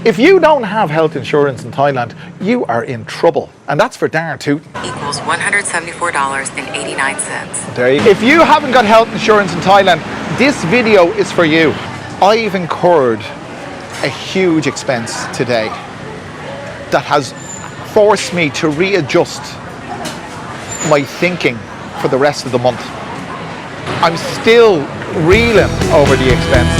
If you don't have health insurance in Thailand, you are in trouble. And that's for darn tootin'. Equals $174.89. There you go. If you haven't got health insurance in Thailand, this video is for you. I've incurred a huge expense today that has forced me to readjust my thinking for the rest of the month. I'm still reeling over the expense.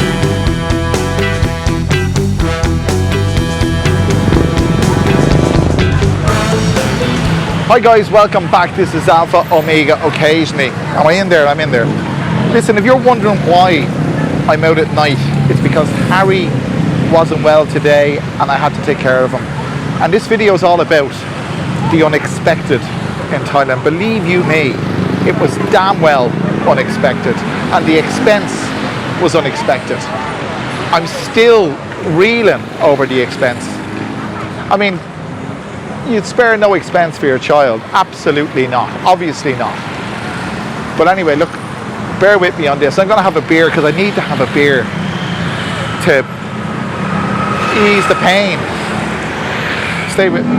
Hi guys, welcome back. This is Alpha Omega Occasionally. Am I in there? I'm in there. Listen, if you're wondering why I'm out at night, it's because Harry wasn't well today and I had to take care of him. And this video is all about the unexpected in Thailand. Believe you me, it was damn well unexpected, and the expense was unexpected. I'm still reeling over the expense. I mean, you'd spare no expense for your child. Absolutely not. Obviously not. But anyway, look, bear with me on this. I'm going to have a beer because I need to have a beer to ease the pain. Stay with me.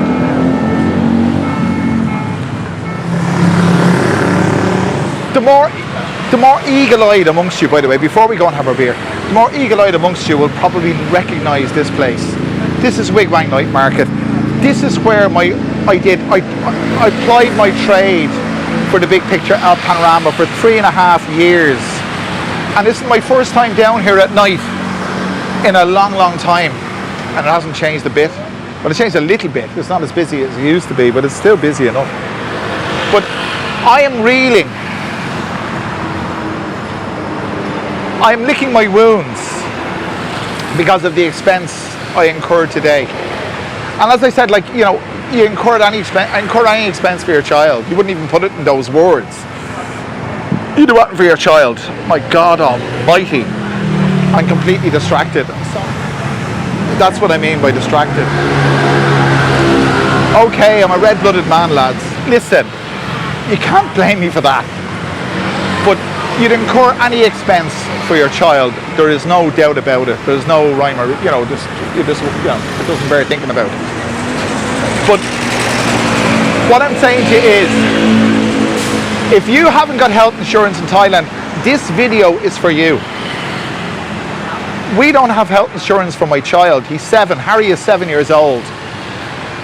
The more eagle-eyed amongst you, by the way, before we go and have our beer, the more eagle-eyed amongst you will probably recognise this place. This is Wig Wang Night Market. This is where I plied my trade for the Big Picture El Panorama for 3.5 years. And this is my first time down here at night in a long, long time. And it hasn't changed a bit. Well, it's changed a little bit. It's not as busy as it used to be, but it's still busy enough. But I am reeling. I am licking my wounds because of the expense I incurred today. And as I said, like, you know, you incurred any expense for your child. You wouldn't even put it in those words. You do what for your child? My God Almighty, I'm completely distracted. That's what I mean by distracted. Okay, I'm a red-blooded man, lads. Listen, you can't blame me for that. But you'd incur any expense for your child. There is no doubt about it. There's no rhyme or, you know, it doesn't bear thinking about. But what I'm saying to you is, if you haven't got health insurance in Thailand, this video is for you. We don't have health insurance for my child. He's 7. Harry is 7 years old.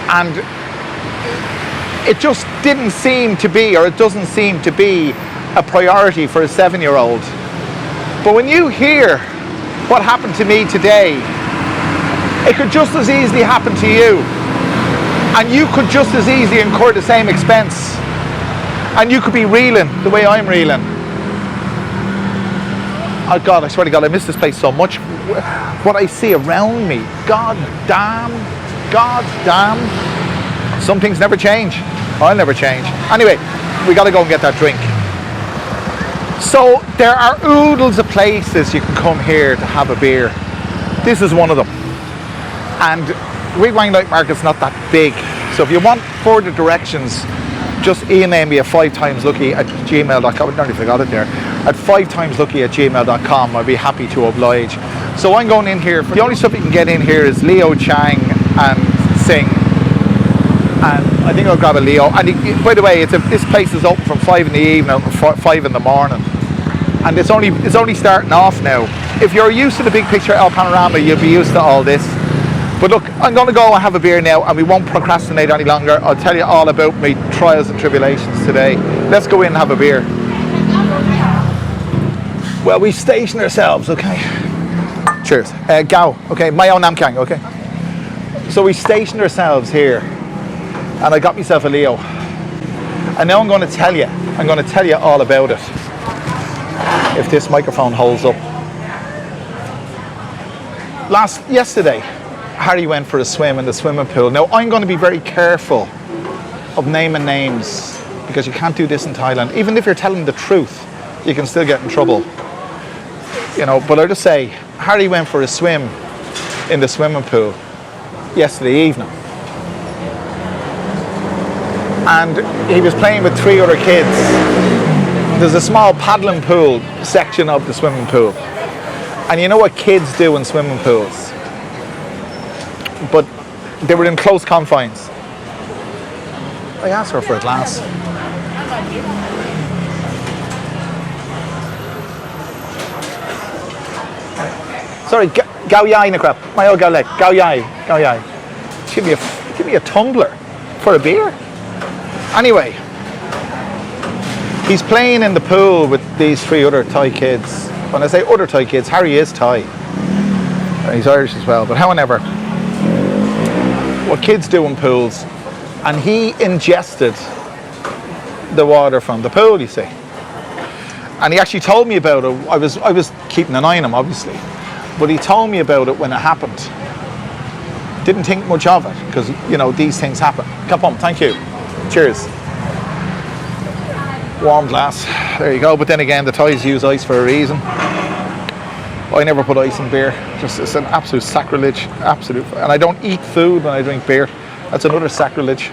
And it just didn't seem to be, or it doesn't seem to be, a priority for a 7-year-old. But when you hear what happened to me today, it could just as easily happen to you. And you could just as easily incur the same expense. And you could be reeling the way I'm reeling. Oh God, I swear to God, I miss this place so much. What I see around me, God damn. Some things never change. I'll never change. Anyway, we got to go and get that drink. So there are oodles of places you can come here to have a beer. This is one of them. And Wig Wang Night Market's not that big. So if you want further directions, just email me at 5timeslucky@gmail.com. I nearly forgot it there. At 5timeslucky@gmail.com. I'd be happy to oblige. So I'm going in here. The only stuff you can get in here is Leo Chang and Sing. And I think I'll grab a Leo. And by the way, this place is open from 5 in the evening to 5 in the morning. And it's only starting off now. If you're used to the Big Picture El Panorama, you'll be used to all this. But look, I'm going to go and have a beer now, and we won't procrastinate any longer. I'll tell you all about my trials and tribulations today. Let's go in and have a beer. Well, we station ourselves, okay? Cheers. Gao, okay? Mayo Nam Kang, okay? So we stationed ourselves here, and I got myself a Leo. And now I'm going to tell you all about it. If this microphone holds up. Yesterday, Harry went for a swim in the swimming pool. Now, I'm going to be very careful of naming names because you can't do this in Thailand. Even if you're telling the truth, you can still get in trouble. You know, but I'll just say, Harry went for a swim in the swimming pool yesterday evening. And he was playing with 3 other kids. There's a small paddling pool section of the swimming pool. And you know what kids do in swimming pools? but they were in close confines. I asked her for a glass. Sorry, gao yai na crap. My old gal gao yai. Give me a tumbler for a beer. Anyway, he's playing in the pool with these 3 other Thai kids. When I say other Thai kids, Harry is Thai. And he's Irish as well, but however, what kids do in pools, and he ingested the water from the pool, you see. And he actually told me about it. I was keeping an eye on him, obviously, but he told me about it when it happened. Didn't think much of it, because, you know, these things happen. Come on, thank you. Cheers. Warm glass. There you go. But then again, the Thais use ice for a reason. I never put ice in beer. Just, it's an absolute sacrilege. Absolute. And I don't eat food when I drink beer. That's another sacrilege.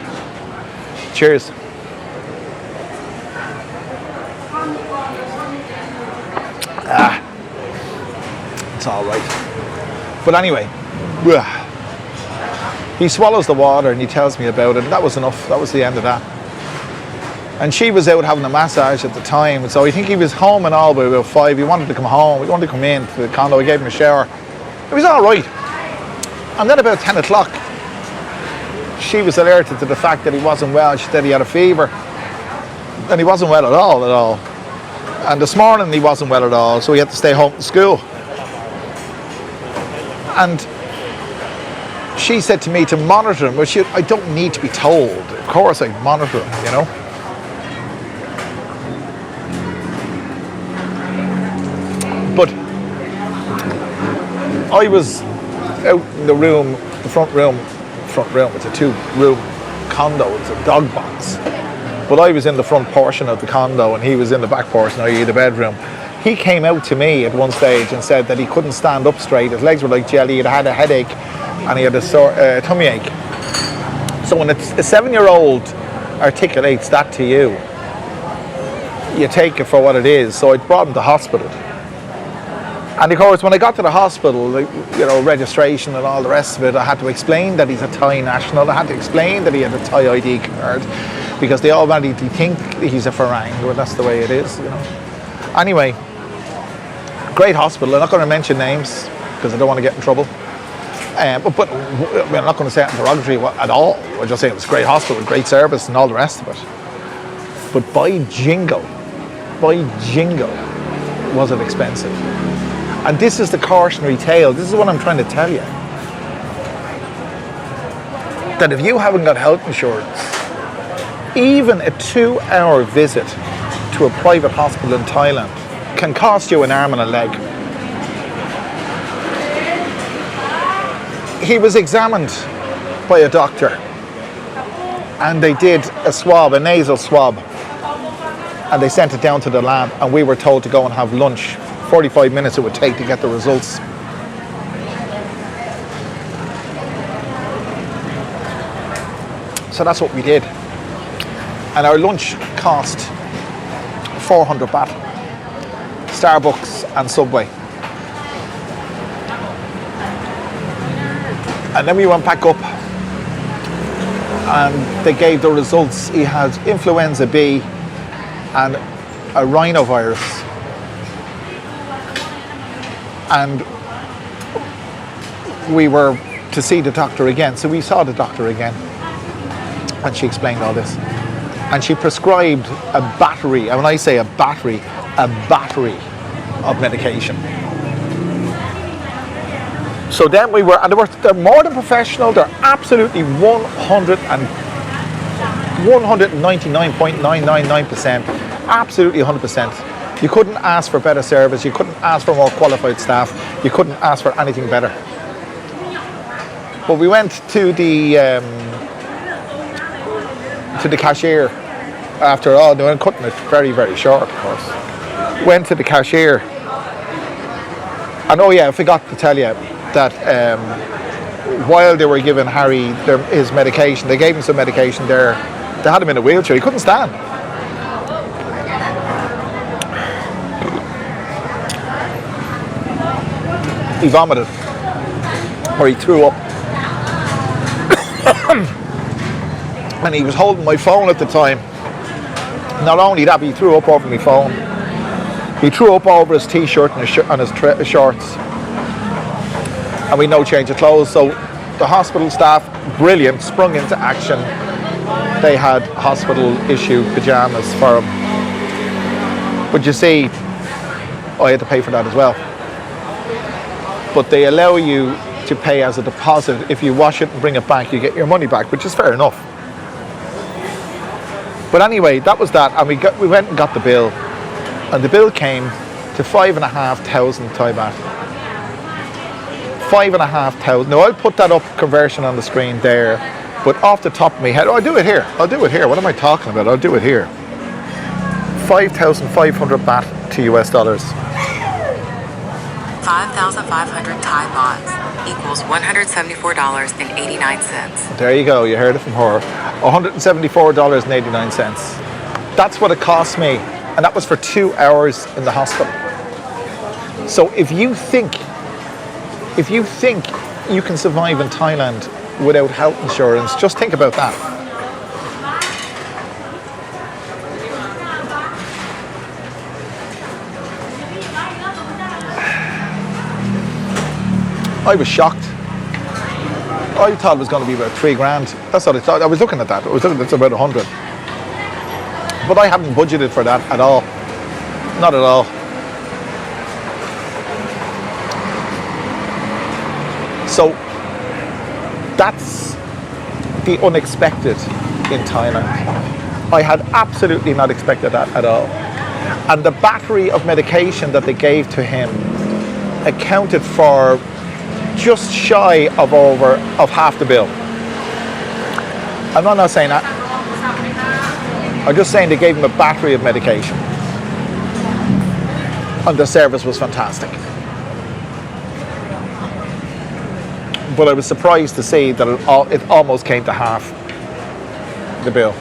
Cheers. It's all right. But anyway, he swallows the water and he tells me about it. And that was enough. That was the end of that. And she was out having a massage at the time. So I think he was home and all by about 5. He wanted to come home. He wanted to come in to the condo. I gave him a shower. It was all right. And then about 10 o'clock, she was alerted to the fact that he wasn't well. She said he had a fever. And he wasn't well at all. And this morning he wasn't well at all. So he had to stay home from school. And she said to me to monitor him. Well, I don't need to be told. Of course I monitor him, you know. But I was out in the room, the front room. It's a 2-room condo. It's a dog box. But I was in the front portion of the condo and he was in the back portion, i.e. the bedroom. He came out to me at one stage and said that he couldn't stand up straight. His legs were like jelly. He had a headache and he had a sore tummy ache. So when a 7-year-old articulates that to you, you take it for what it is. So I brought him to hospital. And of course, when I got to the hospital, you know, registration and all the rest of it, I had to explain that he's a Thai national. I had to explain that he had a Thai ID card, because they automatically think he's a Farang, or that's the way it is, you know. Anyway, great hospital. I'm not going to mention names because I don't want to get in trouble. But I'm not going to say it in derogatory at all. I'll just say it was a great hospital, great service, and all the rest of it. But by jingo, was it expensive? And this is the cautionary tale. This is what I'm trying to tell you. That if you haven't got health insurance, even a 2-hour visit to a private hospital in Thailand can cost you an arm and a leg. He was examined by a doctor and they did a nasal swab, and they sent it down to the lab, and we were told to go and have lunch. 45 minutes it would take to get the results. So that's what we did. And our lunch cost 400 baht. Starbucks and Subway. And then we went back up and they gave the results. He had influenza B and a rhinovirus. And we were to see the doctor again. So we saw the doctor again. And she explained all this. And she prescribed a battery, and when I say a battery of medication. So then we were, and they're more than professional, they're absolutely 199.999%, absolutely 100%. You couldn't ask for better service, you couldn't ask for more qualified staff, you couldn't ask for anything better. But we went to the cashier after all. They were cutting it very, very short, of course. Went to the cashier, and oh yeah, I forgot to tell you that while they were giving Harry his medication, they gave him some medication there. They had him in a wheelchair. He couldn't stand. He vomited, or he threw up. And he was holding my phone at the time. Not only that, but he threw up over my phone. He threw up over his t-shirt and his shorts. And we no change of clothes. So the hospital staff, brilliant, sprung into action. They had hospital issue pajamas for him. But you see, I had to pay for that as well. But they allow you to pay as a deposit. If you wash it and bring it back, you get your money back, which is fair enough. But anyway, that was that, and we went and got the bill, and the bill came to 5,500 Thai baht. 5,500. Now I'll put that up conversion on the screen there, but off the top of my head, I'll do it here. What am I talking about? I'll do it here. 5,500 baht to US dollars. 5,500 Thai bahts equals $174.89. There you go, you heard it from her. $174.89. That's what it cost me, and that was for 2 hours in the hospital. So if you think you can survive in Thailand without health insurance, just think about that. I was shocked. I thought it was going to be about 3 grand. That's what I thought. I was looking at that. It's about 100. But I hadn't budgeted for that at all. Not at all. So that's the unexpected in Thailand. I had absolutely not expected that at all. And the battery of medication that they gave to him accounted for just shy of half the bill. I'm not saying that. I'm just saying they gave him a battery of medication. And the service was fantastic. But I was surprised to see that it almost came to half the bill.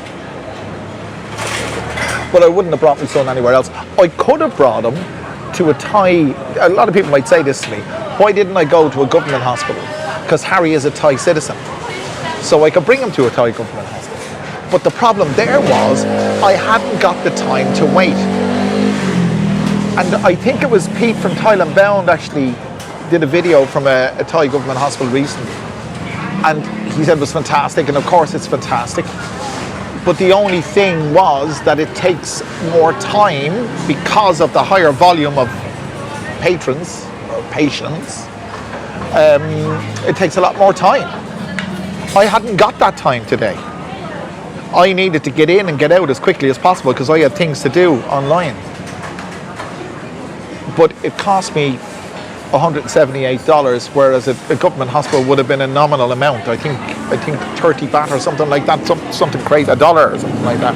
But I wouldn't have brought my son anywhere else. I could have brought him to a Thai. A lot of people might say this to me. Why didn't I go to a government hospital? Because Harry is a Thai citizen. So I could bring him to a Thai government hospital. But the problem there was I hadn't got the time to wait. And I think it was Pete from Thailand Bound actually did a video from a Thai government hospital recently. And he said it was fantastic, and of course it's fantastic. But the only thing was that it takes more time because of the higher volume of patrons, or patients. It takes a lot more time. I hadn't got that time today. I needed to get in and get out as quickly as possible because I had things to do online. But it cost me $178, whereas a government hospital would have been a nominal amount. I think 30 baht or something like that, something crazy, $1 or something like that.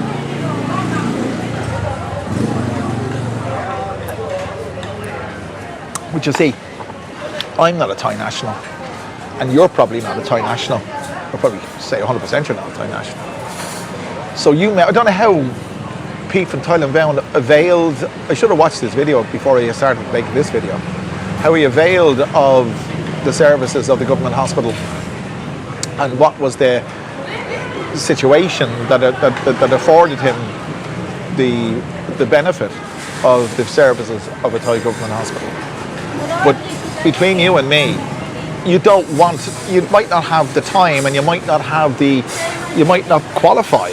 But you see, I'm not a Thai national, and you're probably not a Thai national. I'll probably say 100% you're not a Thai national. So I don't know how Pete from Thailand Bound availed. I should have watched this video before I started making this video. How he availed of the services of the government hospital, and what was the situation that afforded him the benefit of the services of a Thai government hospital. But between you and me, you might not have the time, and you might not qualify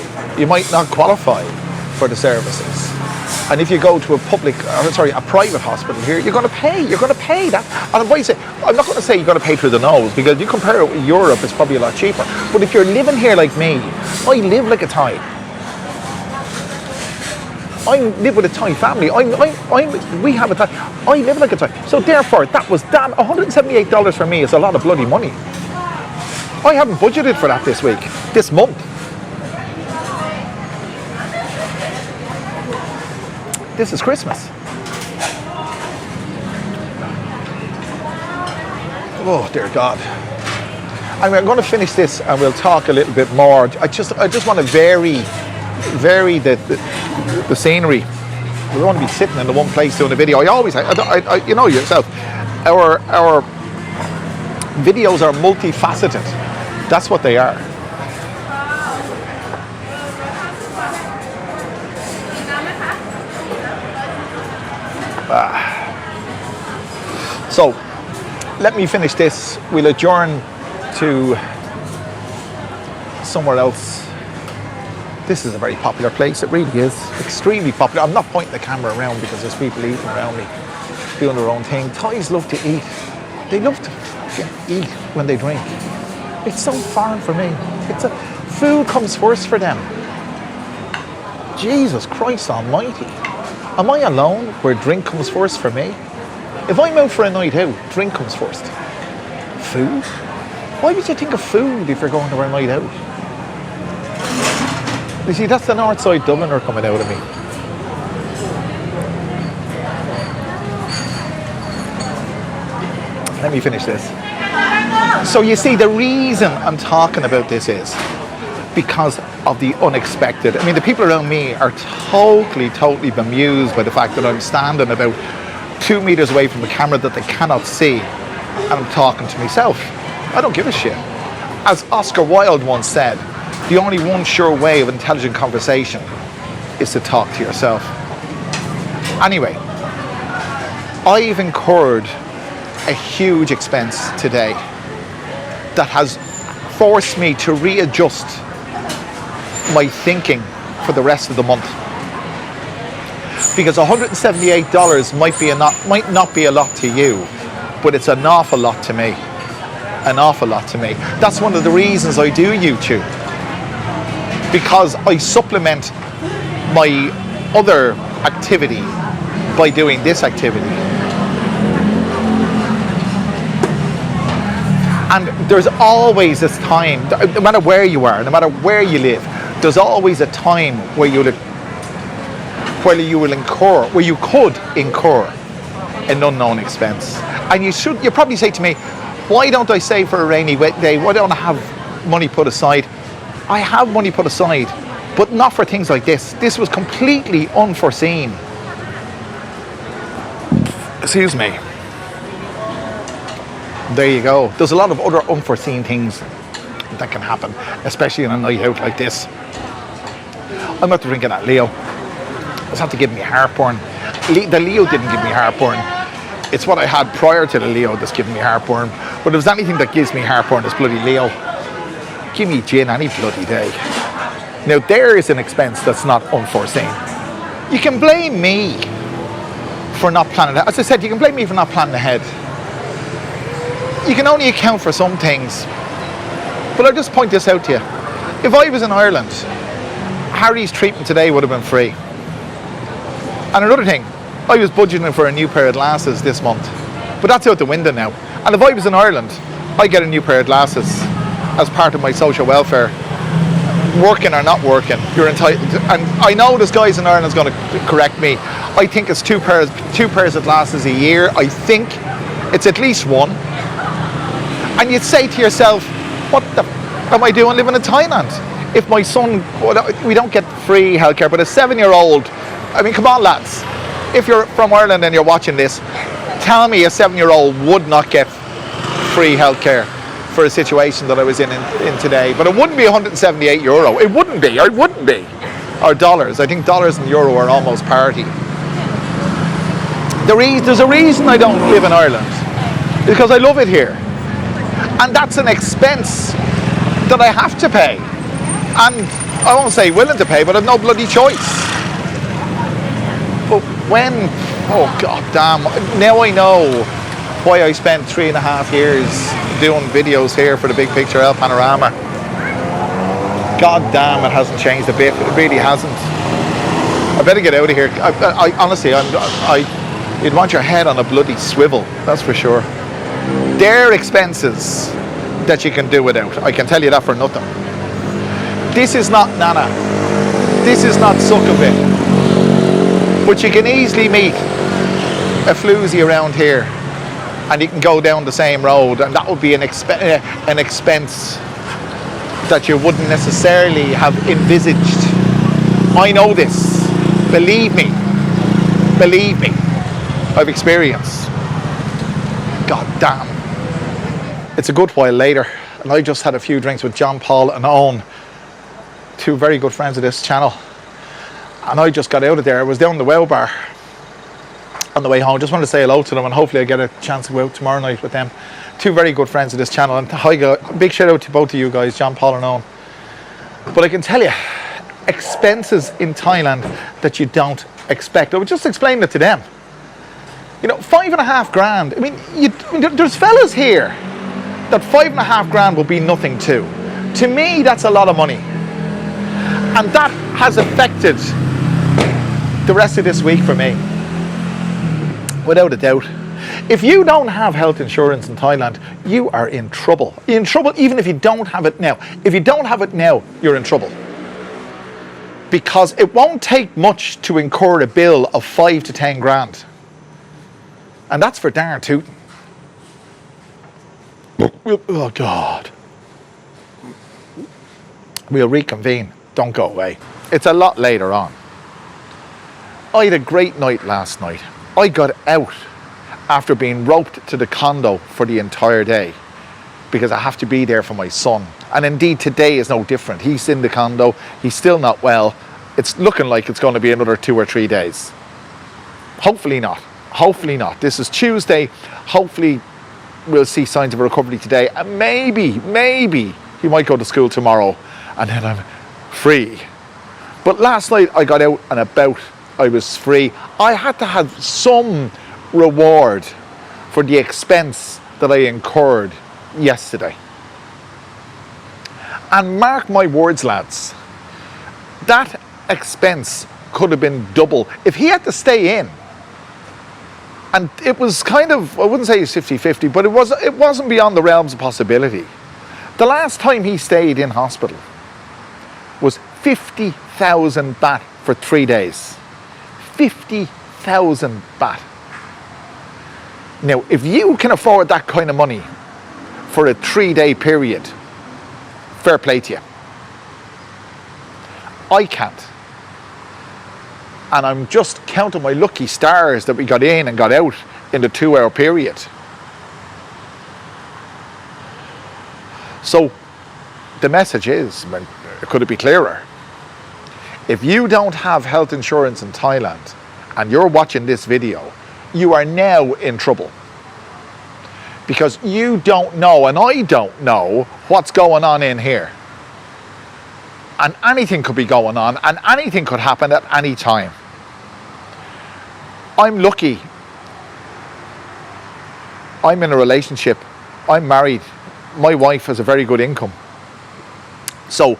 for the services. And if you go to a private hospital here, you're going to pay that. And what you say, I'm not going to say you're going to pay through the nose, because you compare it with Europe, it's probably a lot cheaper. But if you're living here like me, I live like a Thai. I live with a Thai family. We have a Thai. I live like a Thai. So therefore, that was damn $178 for me is a lot of bloody money. I haven't budgeted for that this month. This is Christmas. Oh dear God. I'm going to finish this and we'll talk a little bit more. I just want to vary the scenery. We don't want to be sitting in the one place doing a video. You know yourself, our videos are multifaceted. That's what they are. So let me finish this. We'll adjourn to somewhere else. This is a very popular place. It really is. Extremely popular. I'm not pointing the camera around because there's people eating around me, doing their own thing. Thais love to eat. They love to fucking eat when they drink. It's so foreign for me. Food comes first for them. Jesus Christ almighty. Am I alone where drink comes first for me? If I'm out for a night out, drink comes first. Food? Why would you think of food if you're going to a night out? You see, that's the north side Dubliner coming out of me. Let me finish this. So you see, the reason I'm talking about this is because of the unexpected. I mean, the people around me are totally bemused by the fact that I'm standing about 2 meters away from a camera that they cannot see, and I'm talking to myself. I don't give a shit. As Oscar Wilde once said, the only one sure way of intelligent conversation is to talk to yourself. Anyway, I've incurred a huge expense today that has forced me to readjust my thinking for the rest of the month. Because $178 might not be a lot to you, but it's an awful lot to me. An awful lot to me. That's one of the reasons I do YouTube. Because I supplement my other activity by doing this activity. And there's always this time, no matter where you are, no matter where you live, there's always a time where you could incur an unknown expense. And you probably say to me, why don't I save for a rainy day? Why don't I have money put aside? I have money put aside, but not for things like this. This was completely unforeseen. Excuse me. There you go. There's a lot of other unforeseen things that can happen, especially on a night out like this. I'm not drinking that Leo. It's not to give me heartburn. The Leo didn't give me heartburn. It's what I had prior to the Leo that's giving me heartburn. But if there's anything that gives me heartburn, it's bloody Leo. Give me gin any bloody day. Now there is an expense that's not unforeseen. You can blame me for not planning ahead. As I said, you can blame me for not planning ahead. You can only account for some things. But I'll just point this out to you. If I was in Ireland, Harry's treatment today would have been free. And another thing, I was budgeting for a new pair of glasses this month. But that's out the window now. And if I was in Ireland, I'd get a new pair of glasses as part of my social welfare. Working or not working, you're entitled to, and I know this guys in Ireland is going to correct me. I think it's two pairs of glasses a year. I think it's at least one. And you'd say to yourself, what the am I doing living in Thailand? If my son, we don't get free healthcare, but a 7-year-old, I mean, come on lads, if you're from Ireland and you're watching this, tell me a 7-year-old would not get free healthcare for a situation that I was in today. But it wouldn't be €178. It wouldn't be. Or dollars. I think dollars and euro are almost parity. There's a reason I don't live in Ireland. Because I love it here. And that's an expense that I have to pay. And I won't say willing to pay, but I've no bloody choice. But when, oh god damn, now I know why I spent 3.5 years doing videos here for the Big Picture El Panorama. God damn, it hasn't changed a bit. It really hasn't. I better get out of here. I honestly, you'd want your head on a bloody swivel, that's for sure. They're expenses that you can do without. I can tell you that for nothing. This is not Nana. This is not Succubit. But you can easily meet a floozy around here and you can go down the same road, and that would be an expense that you wouldn't necessarily have envisaged. I know this. Believe me. I've experienced. God damn. It's a good while later, and I just had a few drinks with John Paul and Owen, two very good friends of this channel, and I just got out of there. I was down the Wow Bar, on the way home. Just want to say hello to them, and hopefully I get a chance to go out tomorrow night with them. Two very good friends of this channel, and big shout out to both of you guys, John, Paul and Owen. But I can tell you, expenses in Thailand that you don't expect. I would just explain it to them. You know, 5.5 grand. I mean, there's fellas here that 5.5 grand will be nothing to. To me, that's a lot of money. And that has affected the rest of this week for me. Without a doubt. If you don't have health insurance in Thailand, you are in trouble. You're in trouble even if you don't have it now. If you don't have it now, you're in trouble. Because it won't take much to incur a bill of 5 to 10 grand. And that's for darn tootin'. Oh God. We'll reconvene. Don't go away. It's a lot later on. I had a great night last night. I got out after being roped to the condo for the entire day because I have to be there for my son. And indeed today is no different. He's in the condo. He's still not well. It's looking like it's going to be another 2 or 3 days. Hopefully not. Hopefully not. This is Tuesday. Hopefully we'll see signs of a recovery today. And maybe he might go to school tomorrow and then I'm free. But last night I got out and about. I was free. I had to have some reward for the expense that I incurred yesterday. And mark my words, lads, that expense could have been double if he had to stay in. And it was kind of, I wouldn't say it's 50-50, but it wasn't beyond the realms of possibility. The last time he stayed in hospital was 50,000 baht for 3 days. 50,000 baht. Now, if you can afford that kind of money for a 3-day period, fair play to you. I can't. And I'm just counting my lucky stars that we got in and got out in the 2-hour period. So the message is, could it be clearer? If you don't have health insurance in Thailand and you're watching this video, you are now in trouble. Because you don't know, and I don't know, what's going on in here. And anything could be going on, and anything could happen at any time. I'm lucky. I'm in a relationship. I'm married. My wife has a very good income. So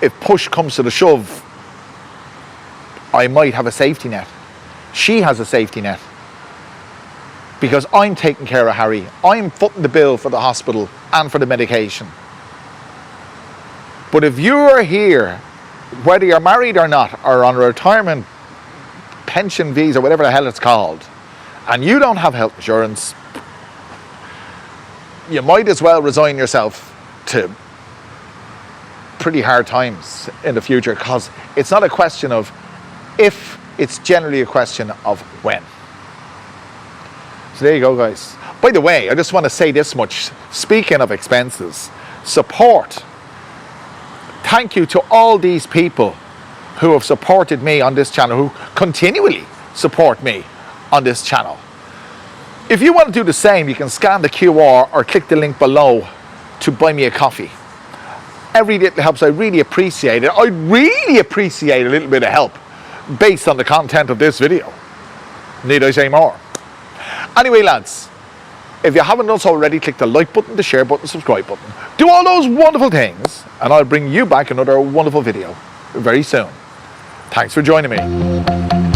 if push comes to the shove, I might have a safety net. She has a safety net. Because I'm taking care of Harry. I'm footing the bill for the hospital and for the medication. But if you're here, whether you're married or not, or on a retirement pension visa, whatever the hell it's called, and you don't have health insurance, you might as well resign yourself to pretty hard times in the future, because it's not a question of if, it's generally a question of when. So there you go, guys. By the way, I just want to say this much. Speaking of expenses, support. Thank you to all these people who have supported me on this channel, who continually support me on this channel. If you want to do the same, you can scan the QR or click the link below to buy me a coffee. Every little helps. I really appreciate it. I really appreciate a little bit of help based on the content of this video. Need I say more? Anyway, lads, if you haven't done so already, click the like button, the share button, subscribe button. Do all those wonderful things, and I'll bring you back another wonderful video very soon. Thanks for joining me.